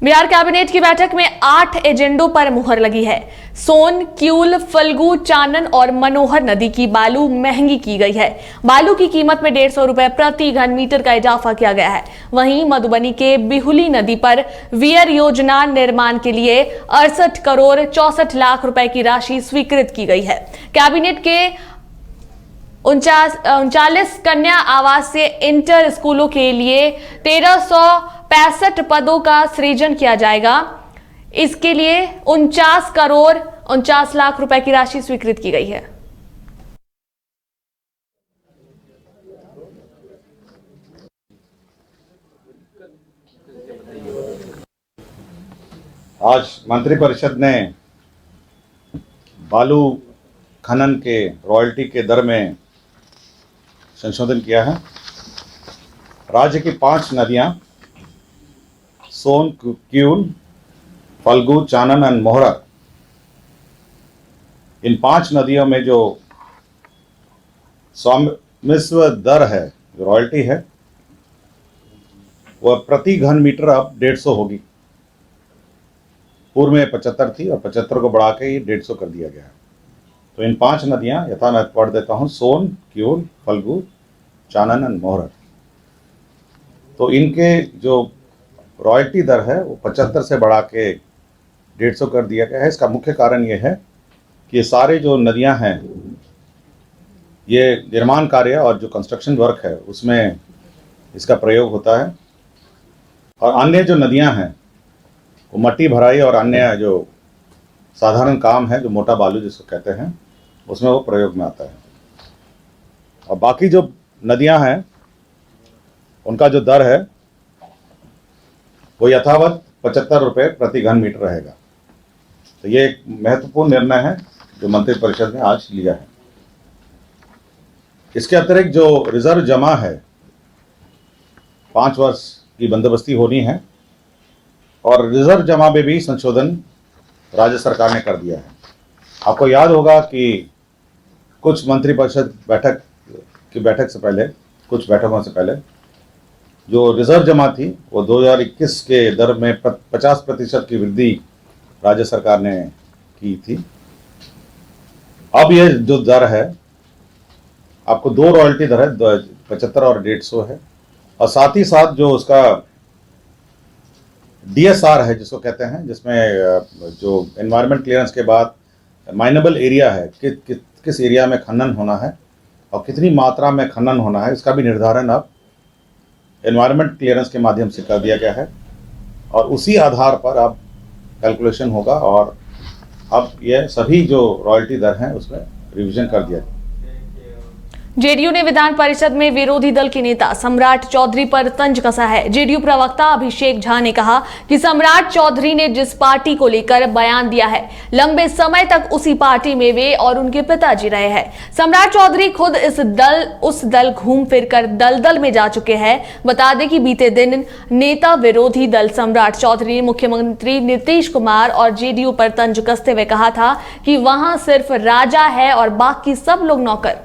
Bihar cabinet की बैठक में 8 एजेंडों पर मुहर लगी है। सोन, किऊल, फल्गु, चानन और मनोहर नदी की बालू महंगी की गई है। बालू की कीमत में 150 रुपए प्रति घन मीटर का इजाफा किया गया है। वहीं मधुबनी के बिहुली नदी पर वियर योजना निर्माण के लिए 68 करोड़ 64 लाख रुपए की राशि स्वीकृत की गई है। कैबिनेट के 39 कन्या आवासीय इंटर स्कूलों के लिए 1365 पदों का सृजन किया जाएगा। इसके लिए 49 करोड़ 49 लाख रुपए की राशि स्वीकृत की गई है। आज मंत्रिपरिषद ने बालू खनन के रॉयल्टी के दर में संशोधन किया है। राज्य की 5 नदियां सोन, किऊल, फल्गु, चानन और मोहरा, इन 5 नदियों में जो स्वामित्व दर है, जो रॉयल्टी है, वह प्रति घन मीटर अब 150 होगी। पूर्व में 75 थी और 75 को बढ़ा के ये 150 कर दिया गया है। तो इन 5 नदियां यथा मैं पढ़ देता हूँ: सोन, किऊल, फल्गु, चानन और मोहरा। तो इनके जो रॉयल्टी दर है वो 75 से बढ़ा के 150 कर दिया गया है। इसका मुख्य कारण ये है कि ये सारे जो नदियां हैं, ये निर्माण कार्य और जो कंस्ट्रक्शन वर्क है उसमें इसका प्रयोग होता है। और अन्य जो नदियां हैं वो मट्टी भराई और अन्य जो साधारण काम है, जो मोटा बालू जिसको कहते हैं, उसमें वो प्रयोग में आता है। और बाकी जो नदियां हैं उनका जो दर है वो यथावत 75 रुपये प्रति घन मीटर रहेगा। तो ये एक महत्वपूर्ण निर्णय है जो मंत्रिपरिषद ने आज लिया है। इसके अतिरिक्त जो रिजर्व जमा है, 5 वर्ष की बंदोबस्ती होनी है और रिजर्व जमा में भी संशोधन राज्य सरकार ने कर दिया है। आपको याद होगा कि कुछ मंत्रिपरिषद बैठक से पहले, कुछ बैठकों से पहले जो रिजर्व जमा थी वो 2021 के दर में 50% की वृद्धि राज्य सरकार ने की थी। अब ये जो दर है, आपको 2 रॉयल्टी दर है, 75 और 150 है। और साथ ही साथ जो उसका DSR है जिसको कहते हैं, जिसमें जो एनवायरनमेंट क्लियरेंस के बाद माइनेबल एरिया है, किस एरिया में खनन होना है और कितनी मात्रा में खनन होना है, इसका भी निर्धारण अब एनवायरनमेंट क्लियरेंस के माध्यम से कर दिया गया है। और उसी आधार पर अब कैलकुलेशन होगा और अब यह सभी जो रॉयल्टी दर हैं उसमें रिवीजन कर दिया गया। जेडीयू ने विधान परिषद में विरोधी दल के नेता सम्राट चौधरी पर तंज कसा है। जेडीयू प्रवक्ता अभिषेक झा ने कहा कि सम्राट चौधरी ने जिस पार्टी को लेकर बयान दिया है, लंबे समय तक उसी पार्टी में वे और उनके पिताजी रहे हैं। सम्राट चौधरी खुद उस दल घूम फिर कर दलदल में जा चुके हैं। बता दें कि बीते दिन नेता विरोधी दल सम्राट चौधरी ने मुख्यमंत्री नीतीश कुमार और जेडीयू पर तंज कसते हुए कहा था कि वहां सिर्फ राजा है और बाकी सब लोग नौकर।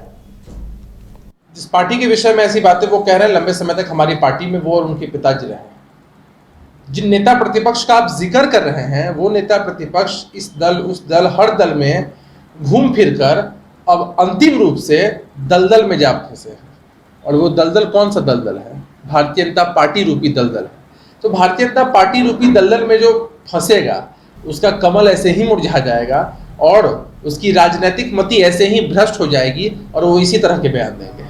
जिस पार्टी के विषय में ऐसी बातें वो कह रहे हैं, लंबे समय तक हमारी पार्टी में वो और उनके पिताजी रहे। जिन नेता प्रतिपक्ष का आप जिक्र कर रहे हैं, वो नेता प्रतिपक्ष इस दल उस दल हर दल में घूम फिर कर अब अंतिम रूप से दलदल में जा फंसे हैं। और वो दलदल कौन सा दलदल है? भारतीय जनता पार्टी रूपी दलदल है। तो भारतीय जनता पार्टी रूपी दलदल में जो फंसेगा उसका कमल ऐसे ही मुरझा जाएगा और उसकी राजनीतिक मति ऐसे ही भ्रष्ट हो जाएगी और वो इसी तरह के बयान देंगे।